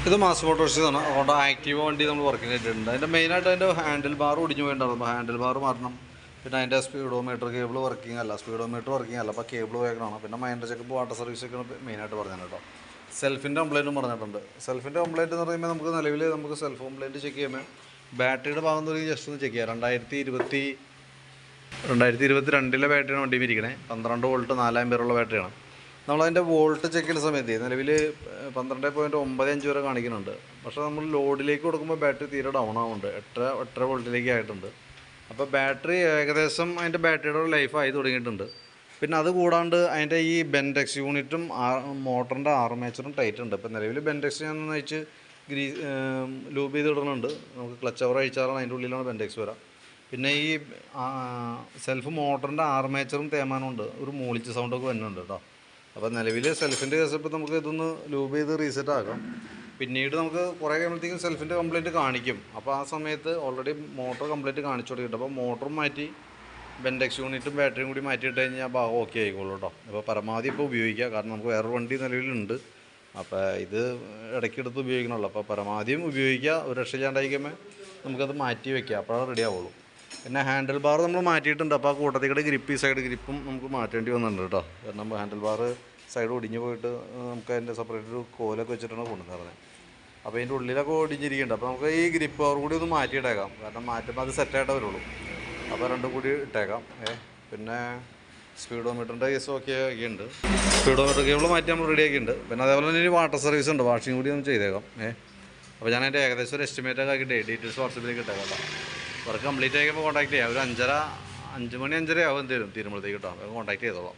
ഇത് mass മോട്ടോഴ്സാണ്. Honda Activa വണ്ടി നമ്മൾ വർക്കിംഗ് ആയിട്ടുണ്ട്. അതിൻ്റെ മെയിനായിട്ട് അതിൻ്റെ ഹാൻഡിൽ ബാർ ഒടിഞ്ഞു പോയിട്ടുണ്ടായിരുന്നു. ഹാൻഡിൽ ബാർ മാറണം. പിന്നെ അതിൻ്റെ സ്പീഡോമീറ്റർ കേബിൾ വർക്കിംഗ് അല്ല, സ്പീഡോമീറ്റർ വർക്കിംഗ് അല്ല, അപ്പോൾ കേബിൾ വേഗമാണ്. പിന്നെ മൈൻഡർ ചെക്കപ്പ്, വാട്ടർ സർവീസൊക്കെയാണ് മെയിനായിട്ട് പറഞ്ഞത് കേട്ടോ. സെൽഫിൻ്റെ കംപ്ലയിൻറ്റും പറഞ്ഞിട്ടുണ്ട്. സെൽഫിൻ്റെ കംപ്ലയിൻറ്റ് എന്ന് പറയുമ്പോൾ നമുക്ക് നിലവിൽ നമുക്ക് സെൽഫ് കംപ്ലയിൻറ്റ് ചെക്ക് ചെയ്യുമ്പോൾ ബാറ്ററിയുടെ ഭാഗം തുടങ്ങി ജസ്റ്റ് ഒന്ന് ചെക്ക് ചെയ്യാം. 2022 ബാറ്ററിയാണ് വണ്ടി ഇരിക്കണേ. 12 വോൾട്ട് 4 ആമ്പിയറുള്ള ബാറ്ററിയാണ്. നമ്മളതിൻ്റെ വോൾട്ട് ചെക്ക് ചെയ്യുന്ന സമയത്ത് നിലവിൽ 12.95 വരെ കാണിക്കുന്നുണ്ട്. പക്ഷേ നമ്മൾ ലോഡിലേക്ക് കൊടുക്കുമ്പോൾ ബാറ്ററി തീരെ ഡൗൺ ആവുന്നുണ്ട്. 8 വോൾട്ടിലേക്ക് ആയിട്ടുണ്ട്. അപ്പോൾ ബാറ്ററി ഏകദേശം അതിൻ്റെ ബാറ്ററിയുടെ ലൈഫ് ആയി തുടങ്ങിയിട്ടുണ്ട്. പിന്നെ അത് കൂടാണ്ട് അതിൻ്റെ ഈ ബെൻഡെക്സ് യൂണിറ്റും മോട്ടറിൻ്റെ ആർമേച്ചറും ടൈറ്റ് ഉണ്ട്. ഇപ്പോൾ നിലവിൽ ബെൻഡെക്സ് ഞാൻ വെച്ച് ലൂബ് ചെയ്ത് ഇടുന്നുണ്ട്. നമുക്ക് ക്ലച്ച് അവർ അഴിച്ചാലാണ് അതിൻ്റെ ഉള്ളിലാണ് ബെൻഡെക്സ് വരാം. പിന്നെ ഈ സെൽഫ് മോട്ടറിൻ്റെ ആർമേച്ചറും തേമാനമുണ്ട്. ഒരു മൂളിച്ച് സൗണ്ടൊക്കെ വരുന്നുണ്ട് കേട്ടോ. അപ്പോൾ നിലവിൽ സെൽഫിൻ്റെ കേസ് ഇപ്പോൾ നമുക്ക് ഇതൊന്ന് ലൂബ് ചെയ്ത് റീസെറ്റ് ആക്കാം. പിന്നീട് നമുക്ക് കുറേ കഴിയുമ്പോഴത്തേക്കും സെൽഫിൻ്റെ കംപ്ലയിൻറ്റ് കാണിക്കും. അപ്പോൾ ആ സമയത്ത് ഓൾറെഡി മോട്ടർ കംപ്ലയിൻറ്റ് കാണിച്ചു തുടങ്ങിയിട്ട് അപ്പോൾ മോട്ടറും മാറ്റി ബെൻഡെക്സ് യൂണിറ്റും ബാറ്ററിയും കൂടി മാറ്റിയിട്ട് കഴിഞ്ഞാൽ ഭാഗം ഓക്കെ ആയിക്കോളൂ കേട്ടോ. അപ്പോൾ പരമാവധി ഇപ്പോൾ ഉപയോഗിക്കുക. കാരണം നമുക്ക് വേറൊരു വണ്ടി നിലവിലുണ്ട്. അപ്പോൾ ഇത് ഇടയ്ക്കെടുത്ത് ഉപയോഗിക്കണമല്ലോ. അപ്പോൾ പരമാവധിയും ഉപയോഗിക്കുക. ഒരു രക്ഷയില്ലാണ്ടായിക്കുമ്പോൾ നമുക്കത് മാറ്റി വയ്ക്കുക. അപ്പോഴാണ് റെഡി ആവുള്ളൂ. പിന്നെ ഹാൻഡിൽ ബാർ നമ്മൾ മാറ്റിയിട്ടുണ്ട്. അപ്പോൾ ആ കൂട്ടത്തിക്കടെ ഗ്രിപ്പ്, ഈ സൈഡ് ഗ്രിപ്പും നമുക്ക് മാറ്റേണ്ടി വന്നിട്ടുണ്ട് കേട്ടോ. കാരണം ഹാൻഡിൽ ബാർ സൈഡ് ഒടിഞ്ഞ് പോയിട്ട് നമുക്ക് അതിൻ്റെ സെപ്പറേറ്റ് ഒരു കോലൊക്കെ വെച്ചിട്ടാണ് കൊണ്ടുവന്നത്. അപ്പോൾ അതിൻ്റെ ഉള്ളിലൊക്കെ ഒടിഞ്ഞിരിക്കുന്നുണ്ട്. അപ്പോൾ നമുക്ക് ഈ ഗ്രിപ്പ് പവർ കൂടി ഒന്ന് മാറ്റിയിട്ടേക്കാം. കാരണം മാറ്റുമ്പോൾ അത് സെറ്റായിട്ടേ വരുള്ളൂ. അപ്പോൾ രണ്ടും കൂടി ഇട്ടേക്കാം. പിന്നെ സ്പീഡോമീറ്ററിൻ്റെ കേസ് ഒക്കെ ഉണ്ട്. സ്പീഡോമീറ്റർ കേബിൾ മാറ്റി നമ്മൾ റെഡിയാക്കിയിട്ടുണ്ട്. പിന്നെ അതേപോലെ തന്നെ ഒരു വാട്ടർ സർവീസ് ഉണ്ട്. വാഷിംഗ് കൂടി ഒന്ന് ചെയ്തേക്കാം. അപ്പോൾ ഞാൻ അതിൻ്റെ ഏകദേശം ഒരു എസ്റ്റിമേറ്റൊക്കെ ആക്കിയിട്ട് ഡീറ്റെയിൽസ് വാട്സപ്പിലേക്ക് ഇട്ടേക്കാം കേട്ടോ. വർക്ക് കംപ്ലീറ്റ് ആക്കിയപ്പോൾ കോൺടാക്ട് ചെയ്യാം. ഒരു 5 മണി 5:30 ആവും എന്തെങ്കിലും തീരുമ്പോഴത്തേക്ക് കേട്ടോ. കോൺടാക്ട് ചെയ്തോളാം.